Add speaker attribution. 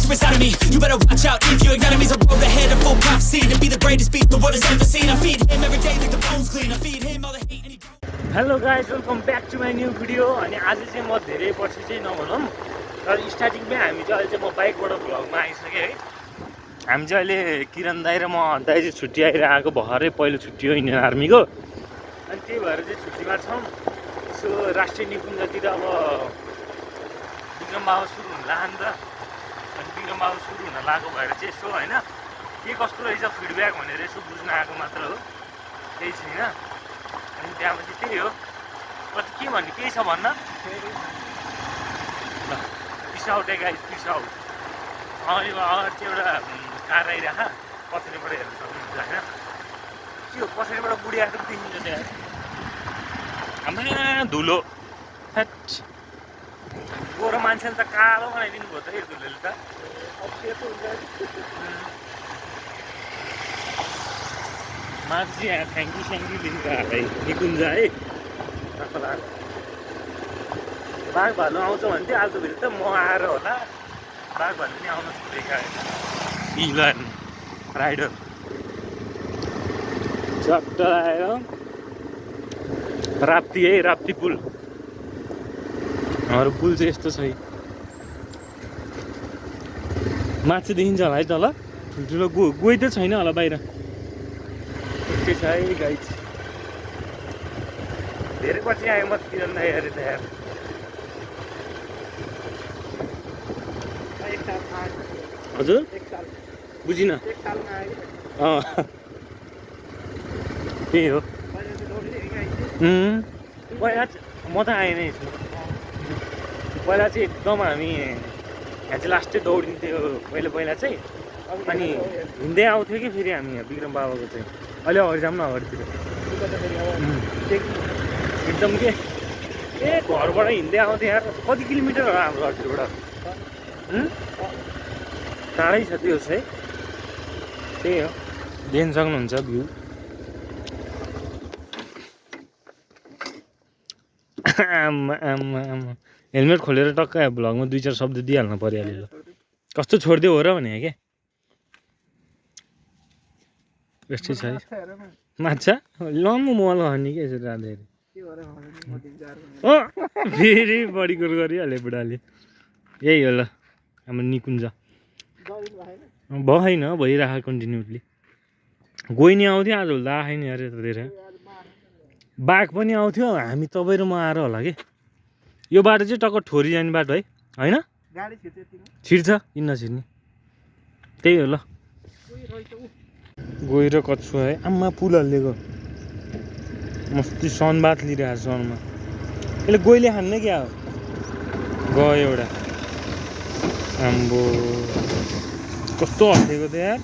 Speaker 1: monster inside of me. You better watch out if your enemy's a road ahead of full prophecy. To be the greatest beast the world has ever seen. I feed him every day like the bones clean. I feed him all the hate and he...
Speaker 2: Hello guys, welcome back to my new video. अनि आज चाहिँ म धेरै पछि चाहिँ नभनौँ तर स्टार्टिङमै हामी चाहिँ अहिले चाहिँ म बाइकबाट भ्लगमा आइसकेँ है। हामी चाहिँ अहिले किरण दाइ र म दाइ चाहिँ छुट्टी आइरहेको भर्खरै पहिलो छुट्टी हो इन्डियन आर्मीको। अनि त्यही भएर चाहिँ छुट्टीमा छौँ। यसो राष्ट्रिय निकुञ्जतिर अब विक्रम बाबा सुरु हुन लाग्यो नि त। अनि विक्रम बाबा सुरु हुन लागेको भएर चाहिँ यसो होइन के कस्तो रहेछ फिडब्याक भनेर यसो बुझ्न आएको मात्र हो, केही छैन। अनि त्यहाँपछि त्यही हो, कति के भन्ने केही छ भन्न। ल पिस आउट है गाइस, पिस आउट। अगाडि चाहिँ एउटा कार आइरहेको पछाडिबाट हेर्न सक्नुहुन्छ होइन। के हो पछाडिबाट बुढी आएको देखिन्छ त्यहाँ आमा धुलो फ्याट गोरो मान्छेले त कालो बनाइदिनु भयो त यो धुलोले त। माथि यहाँ थ्याङ्क यू दिन्छ है निकुञ्ज है। बाघ भालु आउँछ भने चाहिँ आजभोलि त म आएर होला, बाघ भालु पनि आउन छोडेका होइन। इलन राइडर चट्ट आयो राप्ती है, राप्ती पुल। हाम्रो पुल चाहिँ यस्तो छ है, माथि देखिन्छ होला है तल ठुल्ठुलो गइ त छैन होला बाहिर। यस्तै छ है गाइस, धेरै पछि आयो म किरण दाइ हेरेँ त यार। हजुर बुझिनँ। त्यही हो पहिला म त आएँ नै छु। पहिला चाहिँ एकदम हामी यहाँ चाहिँ लास्टै दौडिन्थ्यो पहिला चाहिँ। अनि हिँड्दै आउँथ्यो कि फेरि हामी यहाँ विक्रम बाबाको चाहिँ अहिले अगाडि जाऊँ न अगाडितिर एकदम के घरबाट हिँड्दै आउँथ्यो यार। कति किलोमिटर हो हाम्रो घरतिरबाट? टाढै छ त्यो चाहिँ। त्यही हो देख्न सक्नुहुन्छ भ्यू। आमा आमा आमा हेलमेट खोलेर टक्क भ्लगमा 2-4 शब्द दिइहाल्नु परिहाल्यो। कस्तो छोडिदियो हो र भने क्या यस्तै छ है। माछा लम्बो मल खन्ने के यसरी राँदाखेरि फेरि बढी कुरो गरिहाल्यो बुढाले। यही हो ल हाम्रो निकुञ्ज भएन भइरहेको कन्टिन्युटली। गइ नि आउँथ्यो आजभोलि त आएन अरे धेरै। बाघ पनि आउँथ्यो हामी तपाईँ र म आएर होला कि। यो बाटो चाहिँ टक्क ठोरी जाने बाटो है होइन? छिर्छ किन नछिर्ने, त्यही हो ल। गएर कछु है आम्मा पुल हल्लिएको मस्ती सनबाथ लिइरहेको छ सनमा। यसले गोइले खान्न क्या हो गयो एउटा आम्बो कस्तो हल्लिएको त यार।